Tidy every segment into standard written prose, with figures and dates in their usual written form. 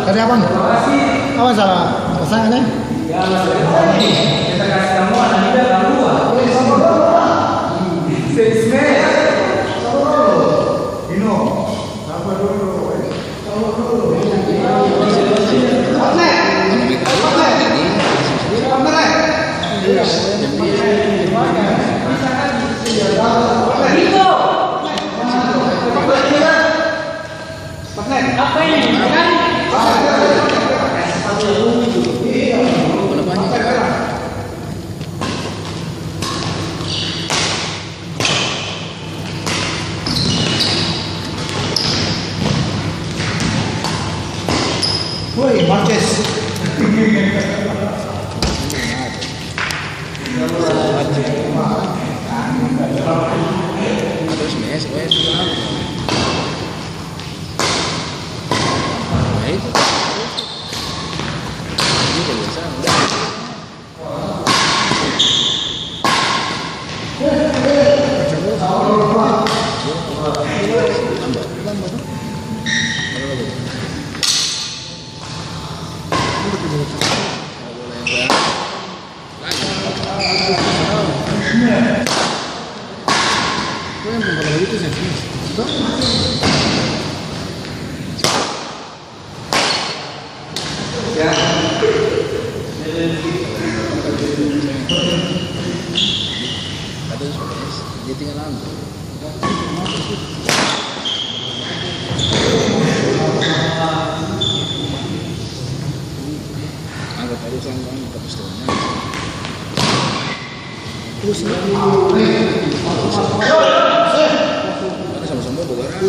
Tadi apa? Apa salah pasangannya? Ya, kita kasih kamu anak muda kamu. Apa ini? Woi, Marquez. Dia tinggal ambil. Anggap urusan kamu ke pistolnya. Terus karena sama-sama bogaran.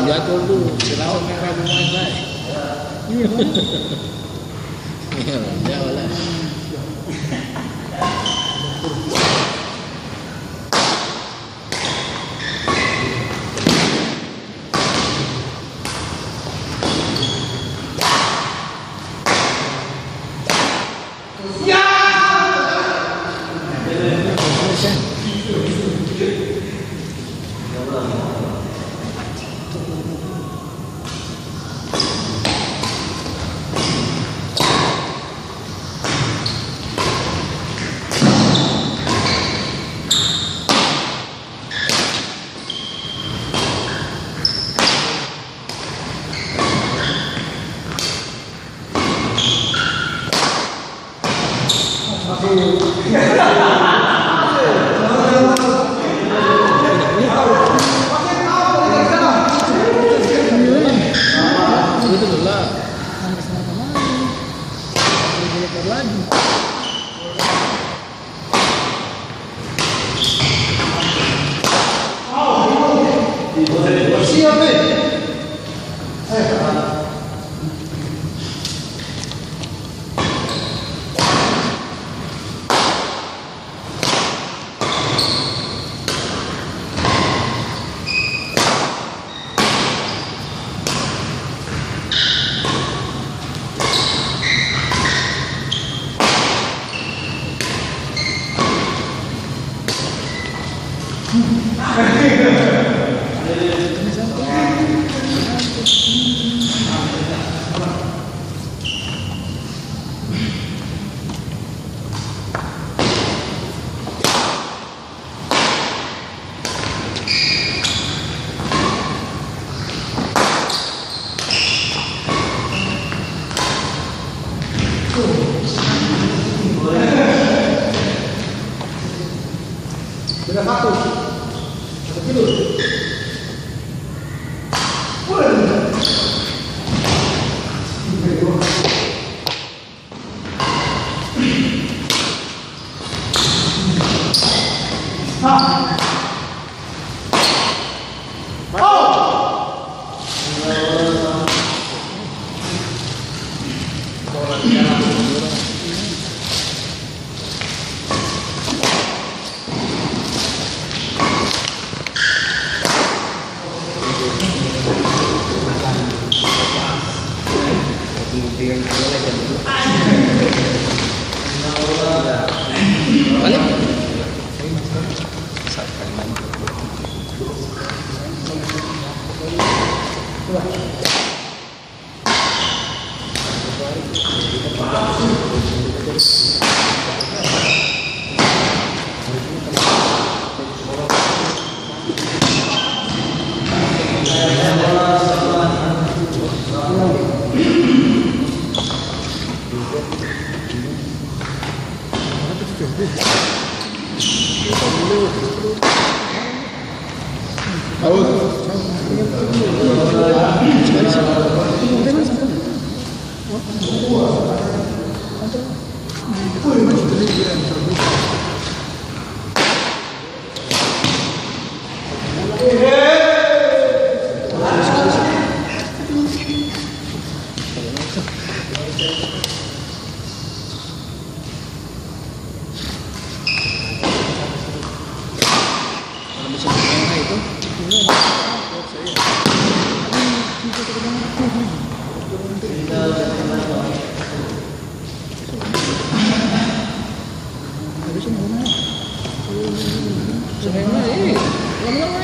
Jatuh tuh, langsung merah main lah. Ya lah.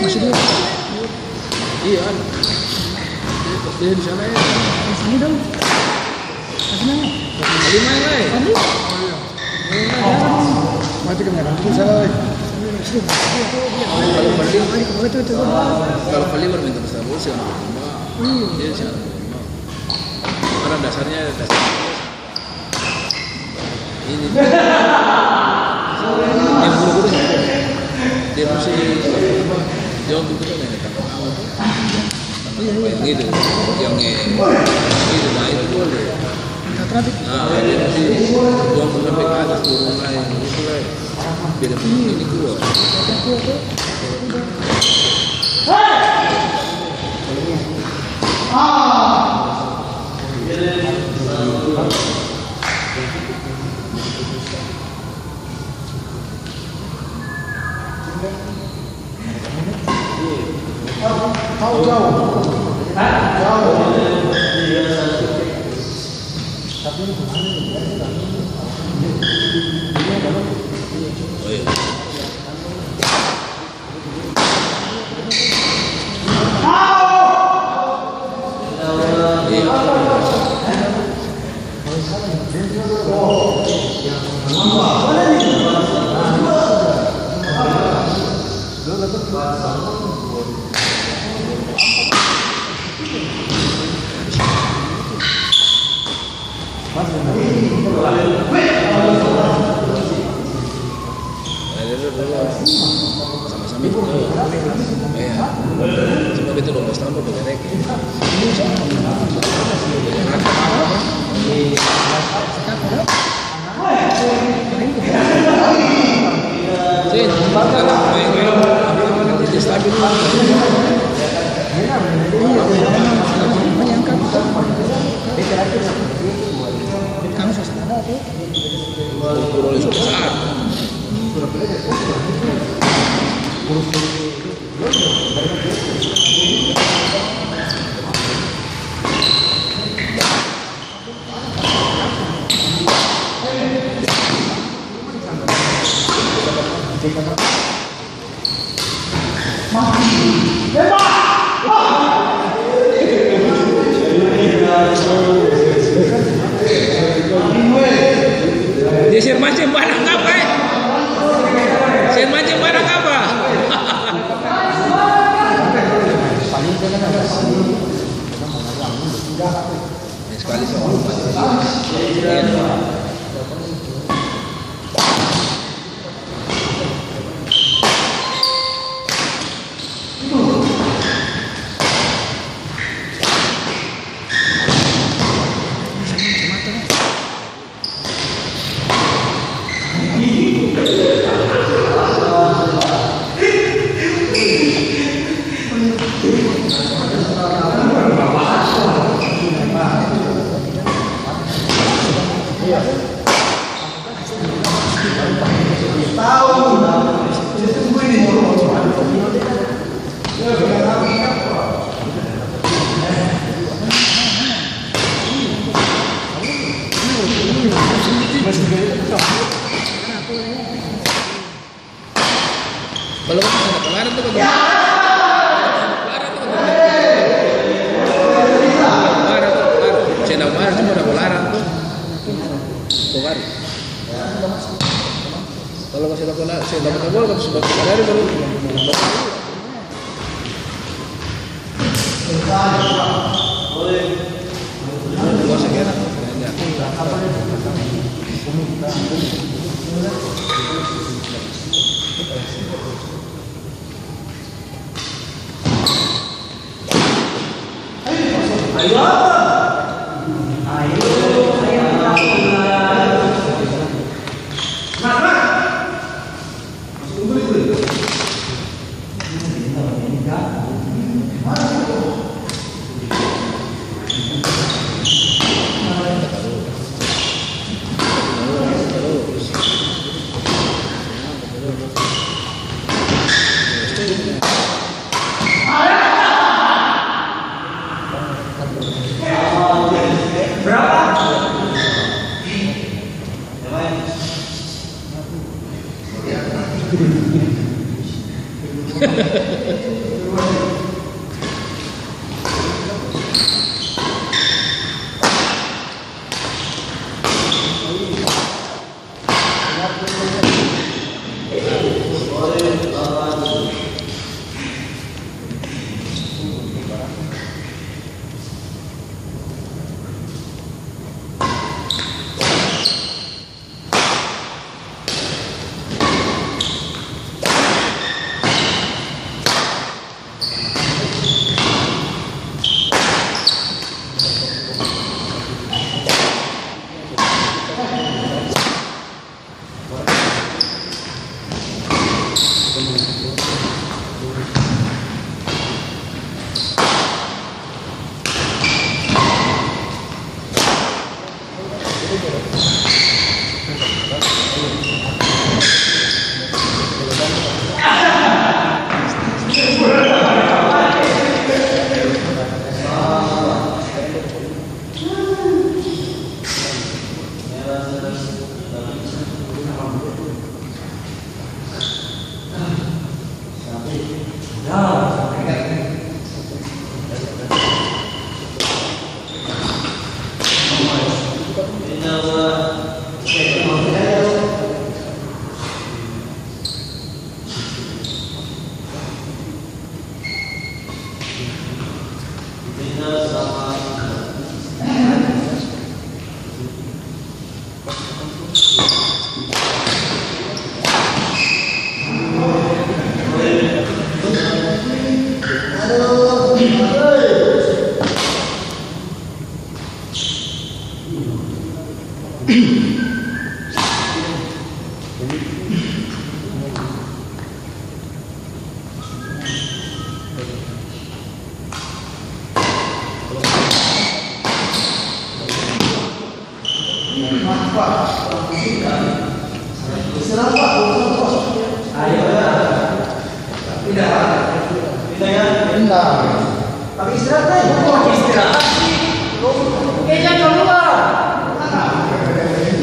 Masih dulu. Iya. Dia di sana ya. Sini dong. Kasih nama. Kali main lagi. Mati kamera. Itu salah lagi. Kalau Fali berminta besar bos ya. Dia di sana. Karena dasarnya ini. Yang buru-buru dia mesti jauh betul kan ya yang gitu yang itu nah itu boleh nah dia mesti jauh sampai ke atas turun lah yang itu lah beda ini keluar sama-sama itu ya sebab itu 12 tahun udah beres dia share macam barang apa? Share macam barang apa? Sekali sama Kalau ada kemarin tuh channel kemarin cuma ada pelaran tuh. Kemarin. Kalau masih ada bola, saya dapat bola kalau sudah kemarin baru. Gua sekarang.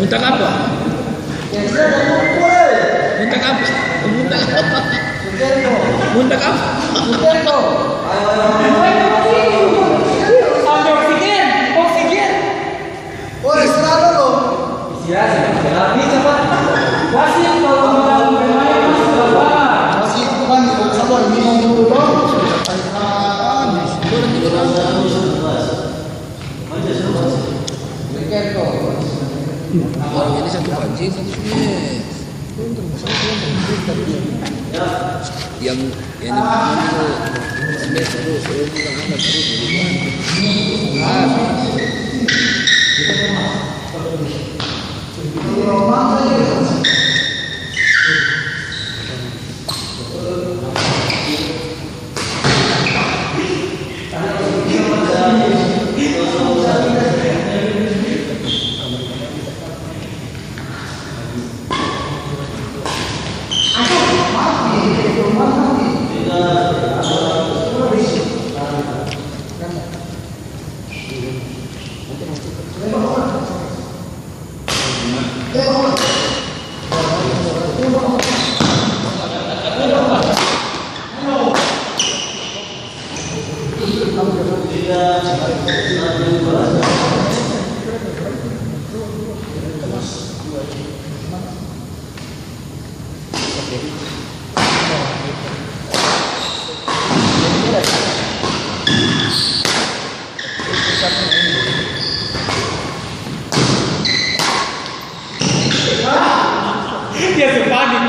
Muntah apa? Muntah apa? Muntah apa? Muntah apa? Sampai oksigen. Oh, istirahat dulu. Istirahat, tapi cepat. Wasit kalau mau bermain masih bapak. Masih kan sabar minum dulu dong. Orang ini satu pancing, satu sunyi. Yang di mana itu semester terus, saya bilang apa terus duluan. Dia sepanik.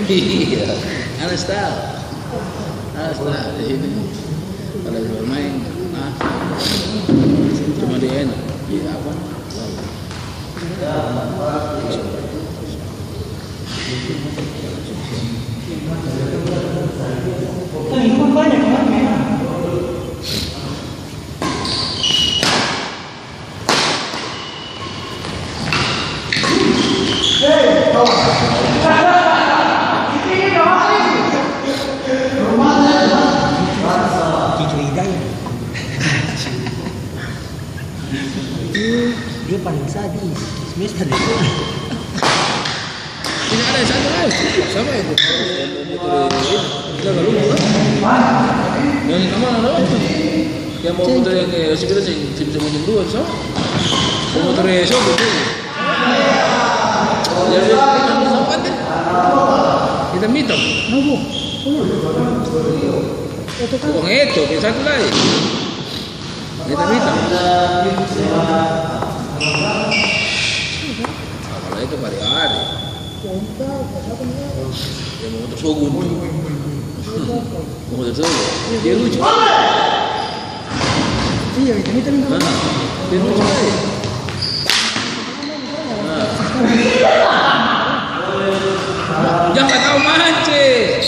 Iya, ada style di sini. Kalau bermain, cuma dia enak. Iya apa? Minuman banyak kan? Dia paling sadis semester itu. Tidak ada satu lagi, sama itu. Kita nggak lupa. Yang kemana dong? Yang mau motor yang kayak si kita sih bisa motor dua, so? Motor esok betul. Jadi kita sempat deh. Kita hitam. Nunggu. Uang itu, kayak satu lagi. Kita hitam. Kalau itu hari-hari. Dia mau motor Shogun. Mau motor Shogun. Dia lucu. Iya, itu. Dia lucu aja. Jangan kau mancing.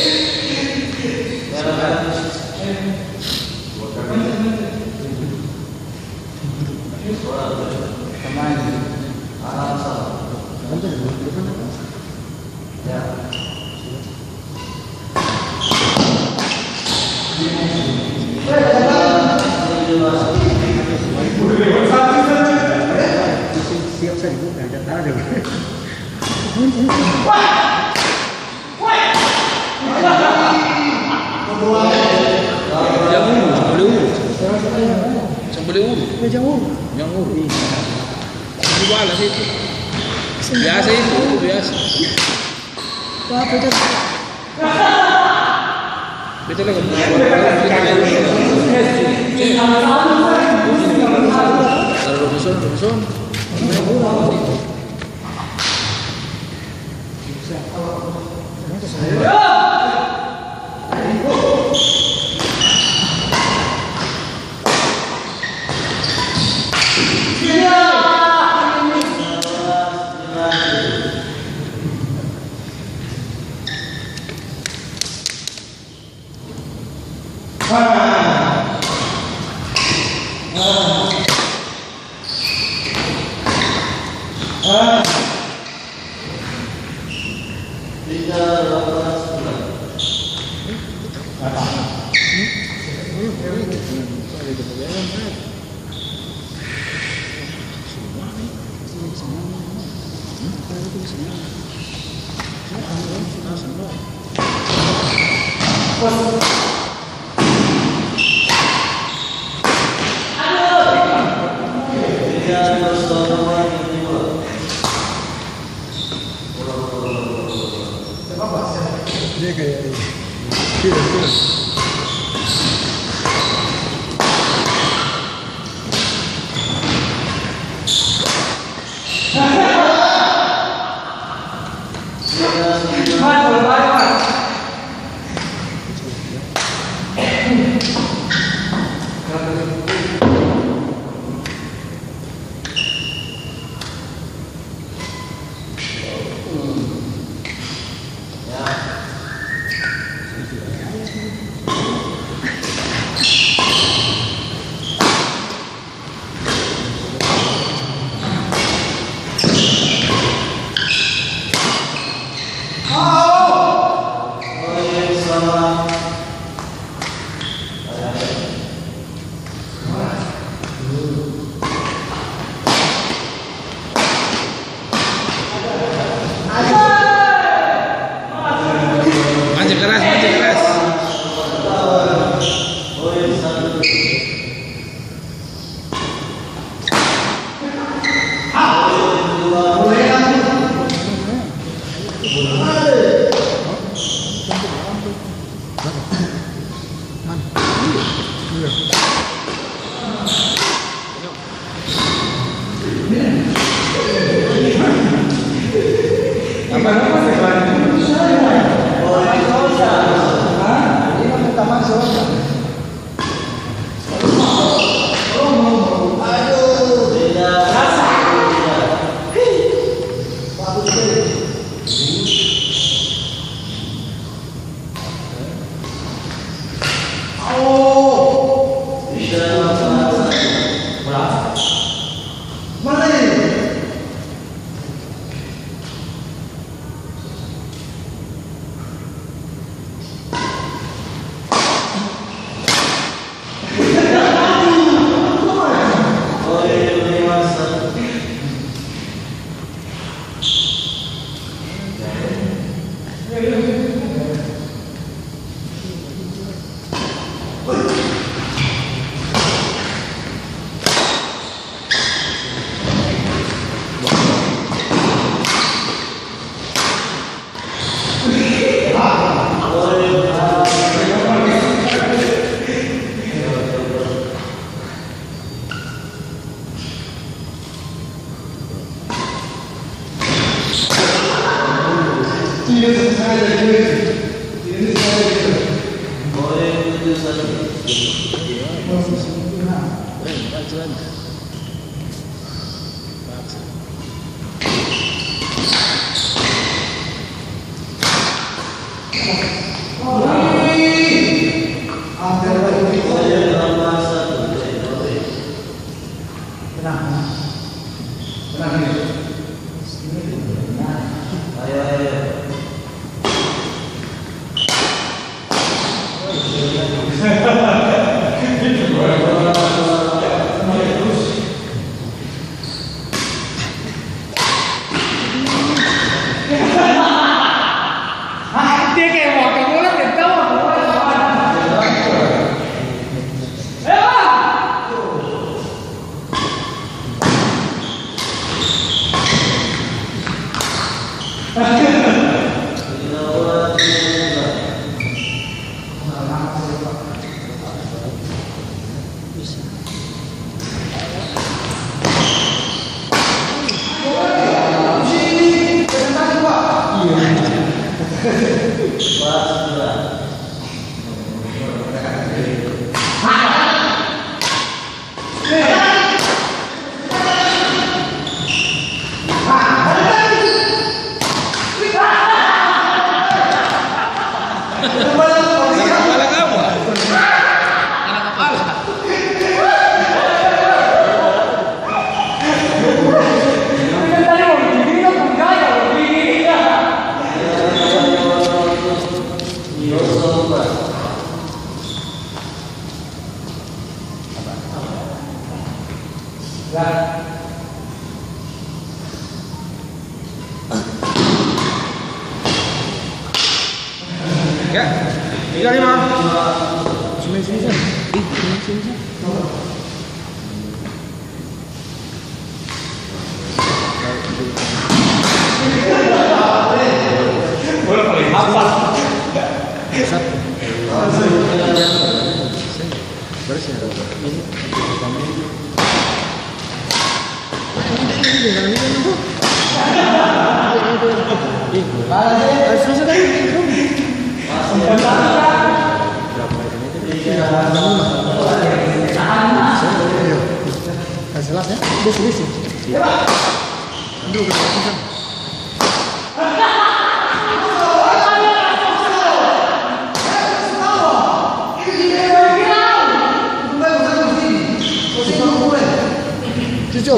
Siap saya dibuka, ada. Sembelih urut. Yang urut. Di balas itu. Biasa itu, biasa. Betul lagi. Taruh rusun. Dia kayak tidak. Mas, boleh balik, Mas. Maju keras, maju keras. Ya, 35. Sini sini sini. Sini sini. Jelas ya, bis. Dulu Cucu.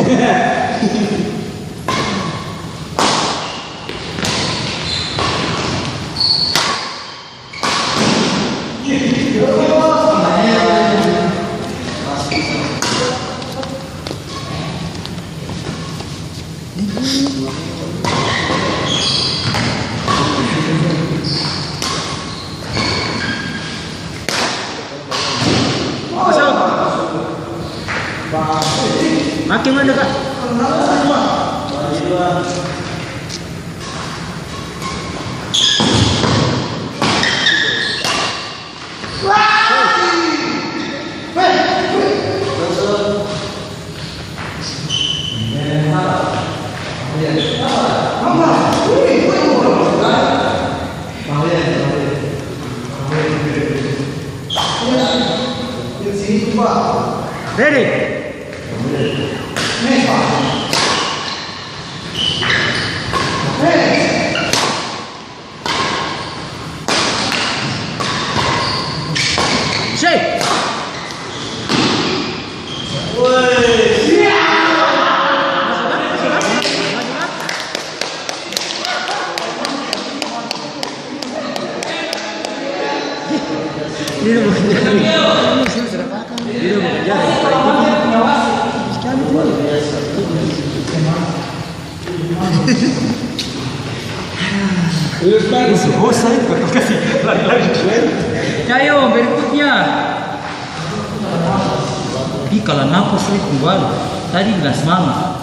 Makin mana kak? Ready? Shake. Dia mau kejar. Ini sudah patah. Dia mau kejar. Ayo berikutnya. Ih kalau nafas itu tadi bilang semangat.